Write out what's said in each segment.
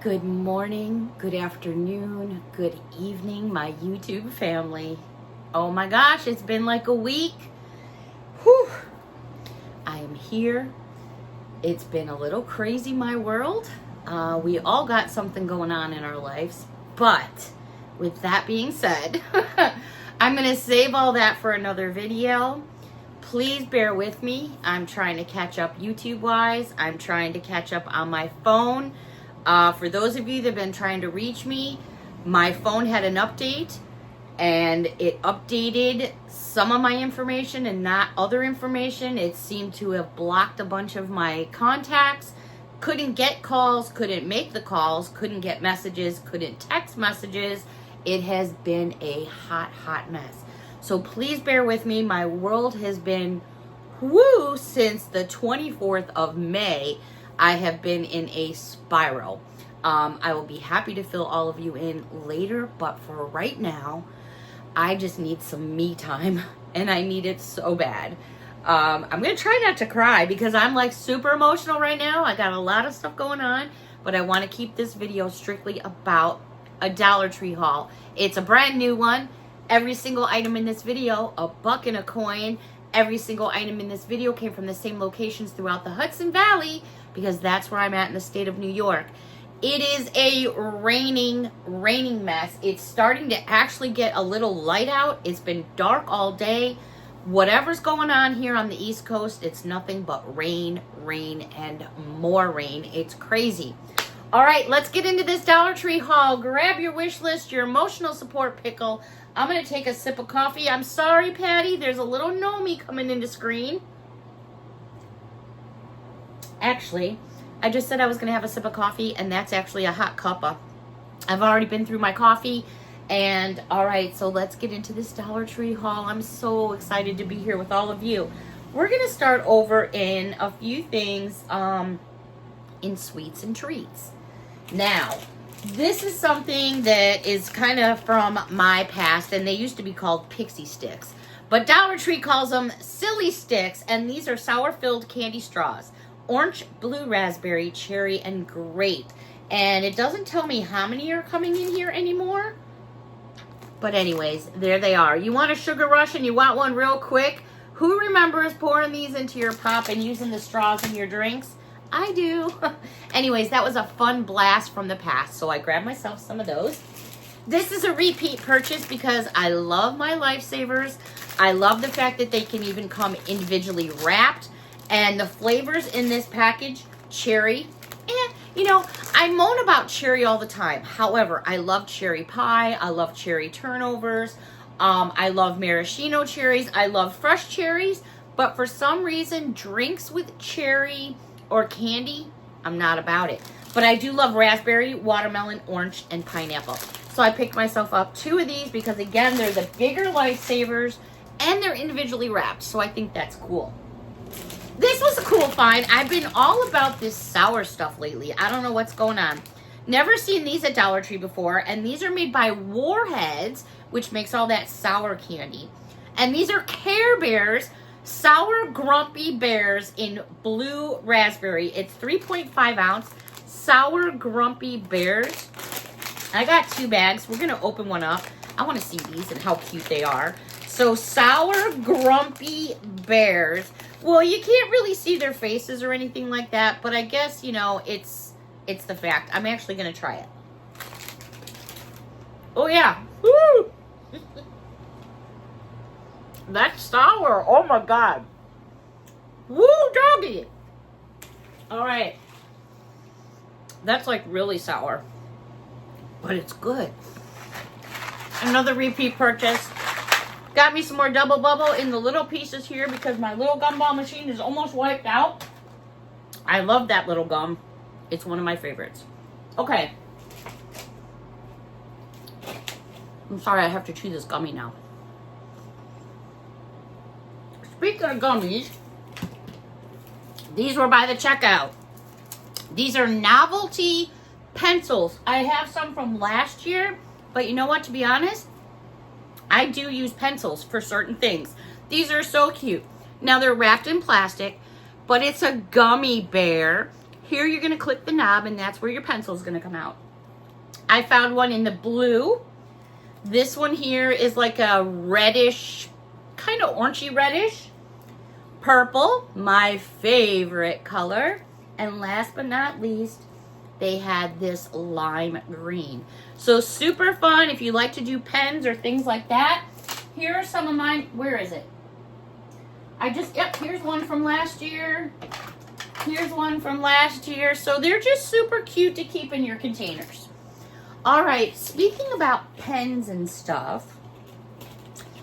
Good morning, good afternoon, good evening, my YouTube family. Oh my gosh, it's been like a week. Whew. I am here. It's been a little crazy, my world. We all got something going on in our lives. But with that being said, I'm going to save all that for another video. Please bear with me. I'm trying to catch up YouTube-wise. I'm trying to catch up on my phone. For those of you that have been trying to reach me, my phone had an update and it updated some of my information and not other information. It seemed to have blocked a bunch of my contacts. Couldn't get calls, couldn't make the calls, couldn't get messages, couldn't text messages. It has been a hot mess. So please bear with me. My world has been woo since the 24th of May. I have been in a spiral. I will be happy to fill all of you in later, but for right now, I just need some me time, and I need it so bad. I'm going to try not to cry because I'm like super emotional right now. I got a lot of stuff going on, but I want to keep this video strictly about a Dollar Tree haul. It's a brand new one. Every single item in this video, a buck and a coin. Every single item in this video came from the same locations throughout the Hudson Valley because that's where I'm at in the state of New York. It is a raining mess. It's starting to actually get a little light out. It's been dark all day. Whatever's going on here on the East Coast, it's nothing but rain, and more rain. It's crazy. All right, let's get into this Dollar Tree haul. Grab your wish list, your emotional support pickle. I'm going to take a sip of coffee. I'm sorry, Patty. There's a little Nomi coming into screen. Actually, I just said I was going to have a sip of coffee, and that's actually a hot cuppa. I've already been through my coffee. And all right, so let's get into this Dollar Tree haul. I'm so excited to be here with all of you. We're going to start over in a few things in sweets and treats. Now, this is something that is kind of from my past, and they used to be called Pixie Sticks. But Dollar Tree calls them Silly Sticks, and these are sour-filled candy straws. Orange, blue, raspberry, cherry, and grape. And it doesn't tell me how many are coming in here anymore. But anyways, there they are. You want a sugar rush and you want one real quick? Who remembers pouring these into your pop and using the straws in your drinks? I do. Anyways, that was a fun blast from the past, so I grabbed myself some of those. This is a repeat purchase because I love my Lifesavers. I love the fact that they can even come individually wrapped. And the flavors in this package, cherry. You know, I moan about cherry all the time. However, I love cherry pie. I love cherry turnovers. I love maraschino cherries. I love fresh cherries. But for some reason, drinks with cherry or candy, I'm not about it. But I do love raspberry, watermelon, orange, and pineapple. So I picked myself up 2 of these because, again, they're the bigger Lifesavers and they're individually wrapped. So I think that's cool. This was a cool find. I've been all about this sour stuff lately. I don't know what's going on. Never seen these at Dollar Tree before. And these are made by Warheads, which makes all that sour candy. And these are Care Bears, Sour Grumpy Bears in blue raspberry. It's 3.5 ounce Sour Grumpy Bears. I got 2 bags. We're going to open one up. I want to see these and how cute they are. So Sour Grumpy Bears. Well, you can't really see their faces or anything like that, but I guess, you know, it's the fact. I'm actually going to try it. Oh, yeah. Woo! That's sour. Oh, my God. Woo, doggy. All right. That's, like, really sour. But it's good. Another repeat purchase. Got me some more Double Bubble in the little pieces here because my little gumball machine is almost wiped out. I love that little gum. It's one of my favorites. Okay. I'm sorry I have to chew this gummy now. Speaking of gummies, these were by the checkout. These are Novelty Pencils. I have some from last year, but you know what, to be honest, I do use pencils for certain things. These are so cute. Now, they're wrapped in plastic, but it's a gummy bear Here you're going to click the knob, and that's where your pencil is going to come out. I found one in the blue. This one here is like a reddish, kind of orangey reddish. Purple, my favorite color. And last but not least, they had this lime green. So super fun if you like to do pens or things like that. Here are some of mine. Where is it? Here's one from last year. Here's one from last year. So they're just super cute to keep in your containers. All right, speaking about pens and stuff,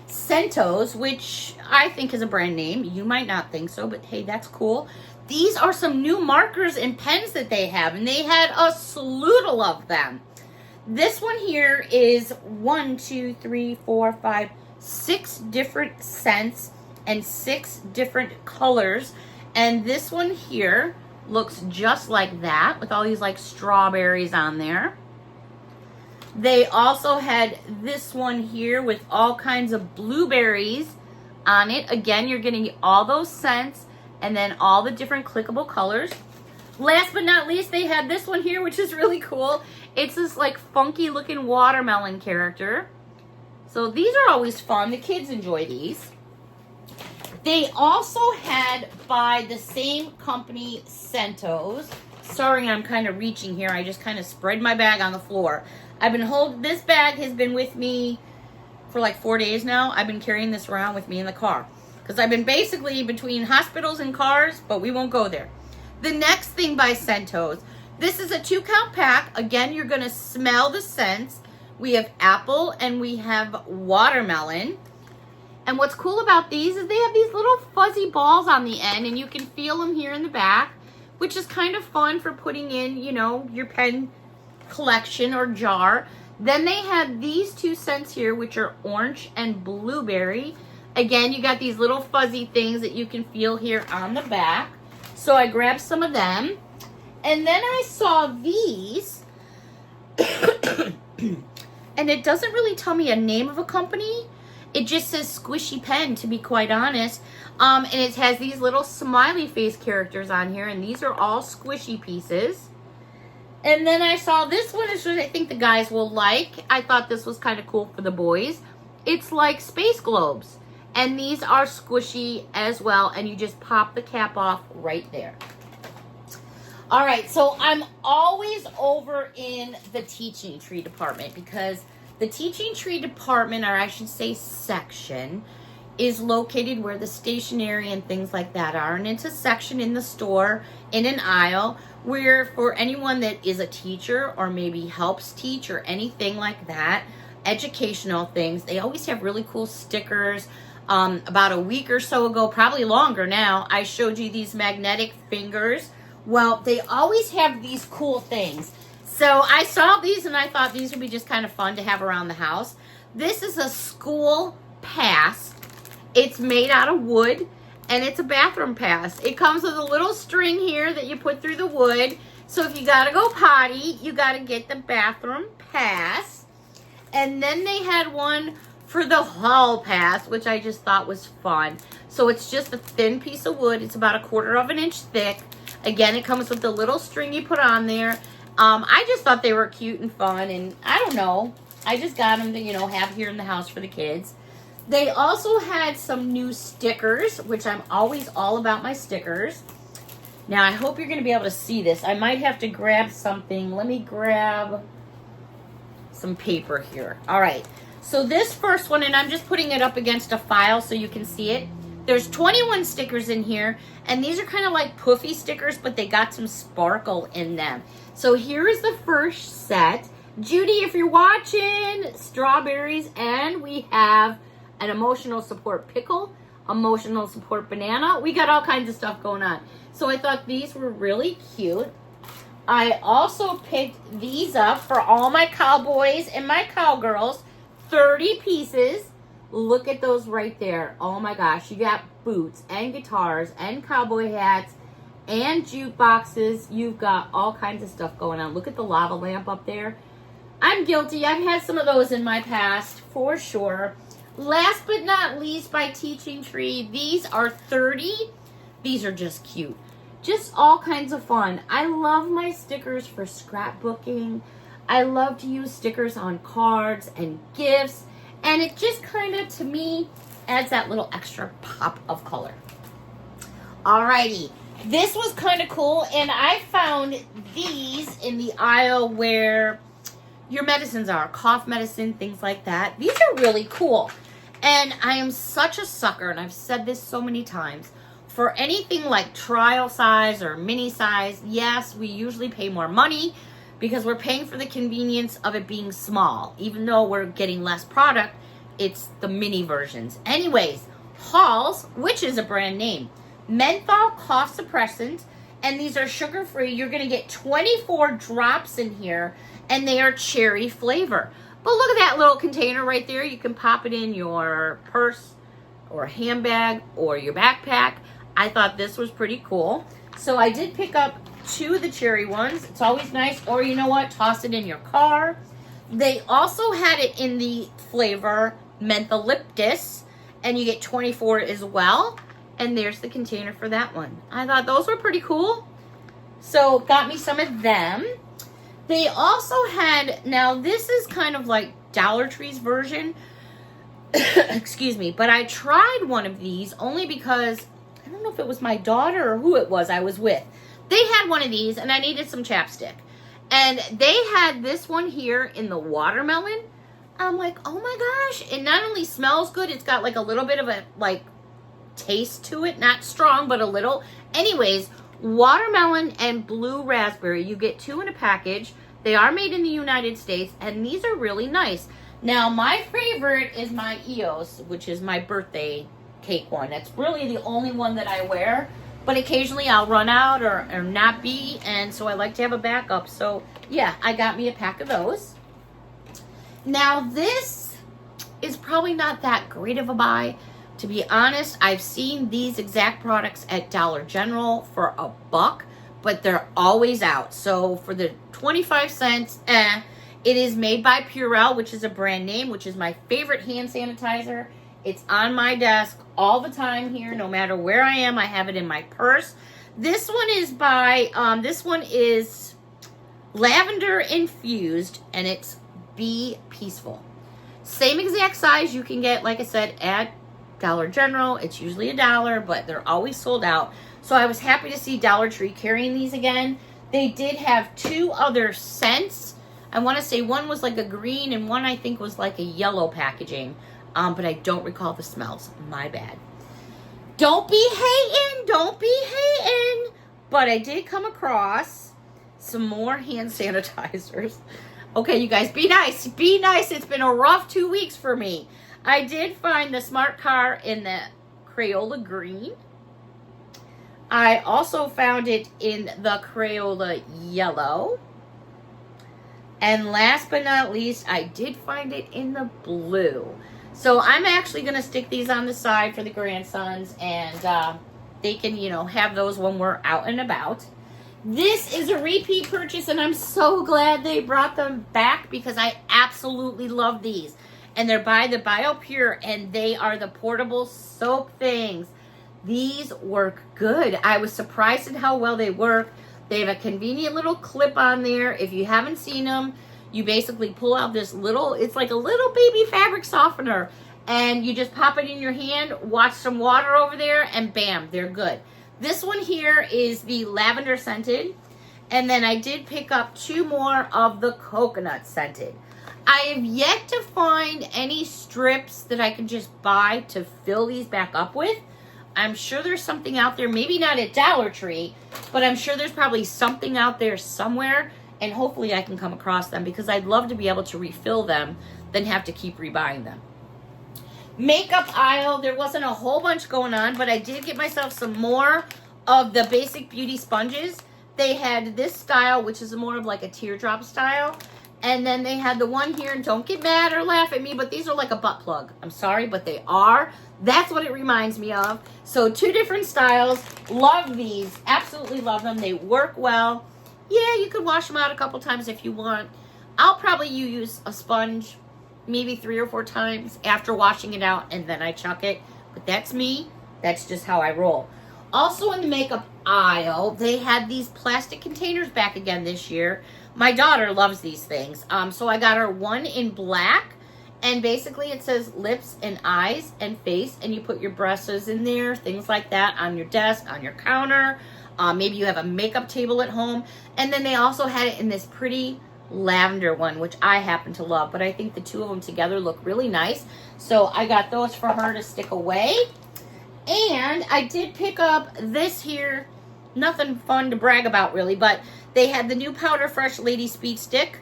Centos, which I think is a brand name. You might not think so, but hey, that's cool. These are some new markers and pens that they have, and they had a slew of them. This one here is 6 different scents and 6 different colors. And this one here looks just like that with all these like strawberries on there. They also had this one here with all kinds of blueberries on it. Again, you're getting all those scents and then all the different clickable colors. Last but not least, they had this one here, which is really cool. It's this like funky looking watermelon character. So these are always fun. The kids enjoy these. They also had, by the same company, Centos. Sorry, I'm kind of reaching here. I just kind of spread my bag on the floor. This bag has been with me for like 4 days now. I've been carrying this around with me in the car. Because I've been basically between hospitals and cars, but we won't go there. The next thing by Centos. This is a 2-count pack. Again, you're going to smell the scents. We have apple and we have watermelon. And what's cool about these is they have these little fuzzy balls on the end, and you can feel them here in the back, which is kind of fun for putting in, you know, your pen collection or jar. Then they have these 2 scents here, which are orange and blueberry. Again, you got these little fuzzy things that you can feel here on the back. So I grabbed some of them. And then I saw these. And it doesn't really tell me a name of a company. It just says Squishy Pen, to be quite honest. And it has these little smiley face characters on here. And these are all squishy pieces. And then I saw this one, which I think the guys will like. I thought this was kind of cool for the boys. It's like space globes. And these are squishy as well. And you just pop the cap off right there. All right, so I'm always over in the teaching tree department because the teaching tree department, or I should say section, is located where the stationery and things like that are. And it's a section in the store, in an aisle, where for anyone that is a teacher or maybe helps teach or anything like that, educational things, they always have really cool stickers. About a week or so ago, probably longer now, I showed you these magnetic fingers. Well, they always have these cool things. So I saw these and I thought these would be just kind of fun to have around the house. This is a school pass. It's made out of wood and it's a bathroom pass. It comes with a little string here that you put through the wood. So if you gotta go potty, you gotta get the bathroom pass. And then they had one for the hall pass, which I just thought was fun. So it's just a thin piece of wood. It's about 1/4 of an inch thick. Again, it comes with the little string you put on there. I just thought they were cute and fun, and I don't know. I just got them to, you know, have here in the house for the kids. They also had some new stickers, which I'm always all about my stickers. Now, I hope you're going to be able to see this. I might have to grab something. Let me grab some paper here. All right. So this first one, and I'm just putting it up against a file so you can see it. There's 21 stickers in here, and these are kind of like puffy stickers, but they got some sparkle in them. So here is the first set. Judy, if you're watching, strawberries, and we have an emotional support pickle, emotional support banana. We got all kinds of stuff going on. So I thought these were really cute. I also picked these up for all my cowboys and my cowgirls. 30 pieces. Look at those right there. Oh my gosh. You got boots and guitars and cowboy hats and jukeboxes. You've got all kinds of stuff going on. Look at the lava lamp up there. I'm guilty. I've had some of those in my past for sure. Last but not least, by Teaching Tree, these are 30. These are just cute. just all kinds of fun. I love my stickers for scrapbooking. I love to use stickers on cards and gifts. And it just kind of, to me, adds that little extra pop of color. Alrighty. This was kind of cool. And I found these in the aisle where your medicines are. Cough medicine, things like that. These are really cool. And I am such a sucker, and I've said this so many times, for anything like trial size or mini size. Yes, we usually pay more money because we're paying for the convenience of it being small. Even though we're getting less product, it's the mini versions. Anyways, Halls, which is a brand name, menthol cough suppressant, and these are sugar-free. You're going to get 24 drops in here, and they are cherry flavor. But look at that little container right there. You can pop it in your purse or handbag or your backpack. I thought this was pretty cool. So I did pick up 2 of the cherry ones. It's always nice. Or you know what? Toss it in your car. They also had it in the flavor mentholyptus, and you get 24 as well. And there's the container for that one. I thought those were pretty cool. So got me some of them. They also had, now this is kind of like Dollar Tree's version. Excuse me. But I tried one of these only because, I don't know if it was my daughter or who it was I was with. They had one of these and I needed some chapstick. And they had this one here in the watermelon. I'm like, oh my gosh. It not only smells good, it's got like a little bit of a like taste to it. Not strong, but a little. Anyways, watermelon and blue raspberry. You get 2 in a package. They are made in the United States, and these are really nice. Now, my favorite is my EOS, which is my birthday cake one. That's really the only one that I wear, but occasionally I'll run out or not be, and so I like to have a backup. So, yeah, I got me a pack of those. Now, this is probably not that great of a buy. To be honest, I've seen these exact products at Dollar General for $1, but they're always out. So for the 25 cents, it is made by Purell, which is a brand name, which is my favorite hand sanitizer. It's on my desk all the time here, no matter where I am. I have it in my purse. This one is this one is lavender infused, and it's Be Peaceful. Same exact size you can get, like I said, at Dollar General. It's usually $1, but they're always sold out. So I was happy to see Dollar Tree carrying these again. They did have 2 other scents. I want to say one was like a green and one I think was like a yellow packaging. But I don't recall the smells. My bad. Don't be hating. Don't be hating. But I did come across some more hand sanitizers. Okay, you guys, be nice. Be nice. It's been a rough 2 weeks for me. I did find the Smart Car in the Crayola green. I also found it in the Crayola yellow. And last but not least, I did find it in the blue. So I'm actually going to stick these on the side for the grandsons, and they can, you know, have those when we're out and about. This is a repeat purchase, and I'm so glad they brought them back because I absolutely love these. And they're by the BioPure, and they are the portable soap things. These work good. I was surprised at how well they work. They have a convenient little clip on there. If you haven't seen them, you basically pull out this little, it's like a little baby fabric softener, and you just pop it in your hand, watch some water over there, and bam, they're good. This one here is the lavender scented, and then I did pick up 2 more of the coconut scented. I have yet to find any strips that I can just buy to fill these back up with. I'm sure there's something out there, maybe not at Dollar Tree, but I'm sure there's probably something out there somewhere, and hopefully I can come across them because I'd love to be able to refill them than have to keep rebuying them. Makeup aisle, there wasn't a whole bunch going on, but I did get myself some more of the Basic Beauty sponges. They had this style, which is more of like a teardrop style. And then they had the one here, and don't get mad or laugh at me, but these are like a butt plug. I'm sorry, but they are. That's what it reminds me of. So 2 different styles. Love these. Absolutely love them. They work well. Yeah, you could wash them out a couple times if you want. I'll probably use a sponge maybe 3 or 4 times after washing it out, and then I chuck it. But that's me. That's just how I roll. Also in the makeup aisle, they had these plastic containers back again this year. My daughter loves these things. So I got her one in black. And basically it says lips and eyes and face. And you put your brushes in there, things like that, on your desk, on your counter. Maybe you have a makeup table at home. And then they also had it in this pretty lavender one, which I happen to love. But I think the two of them together look really nice. So I got those for her to stick away. And I did pick up this here. Nothing fun to brag about really. But they had the new Powder Fresh Lady Speed Stick.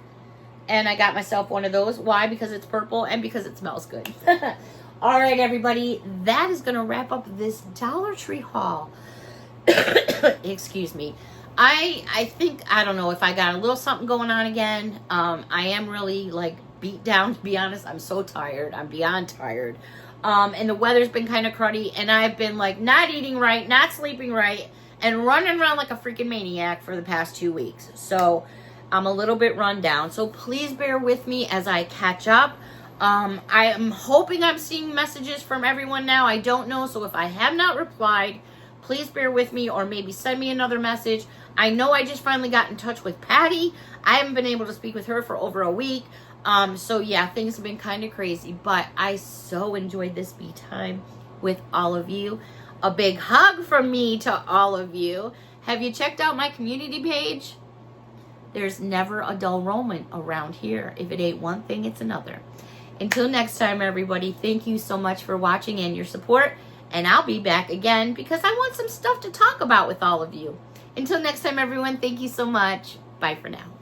And I got myself one of those. Why? Because it's purple and because it smells good. All right, everybody. That is going to wrap up this Dollar Tree haul. Excuse me. I think, I don't know if I got a little something going on again. I am really, like, beat down, to be honest. I'm so tired. I'm beyond tired. And the weather's been kind of cruddy. And I've been, like, not eating right, not sleeping right, and running around like a freaking maniac for the past 2 weeks. So I'm a little bit run down. So please bear with me as I catch up. I am hoping I'm seeing messages from everyone now. I don't know. So if I have not replied, please bear with me or maybe send me another message. I know I just finally got in touch with Patty. I haven't been able to speak with her for over a week. So yeah, things have been kind of crazy. But I so enjoyed this me time with all of you. A big hug from me to all of you. Have you checked out my community page? There's never a dull moment around here. If it ain't one thing, it's another. Until next time, everybody, thank you so much for watching and your support. And I'll be back again because I want some stuff to talk about with all of you. Until next time, everyone, thank you so much. Bye for now.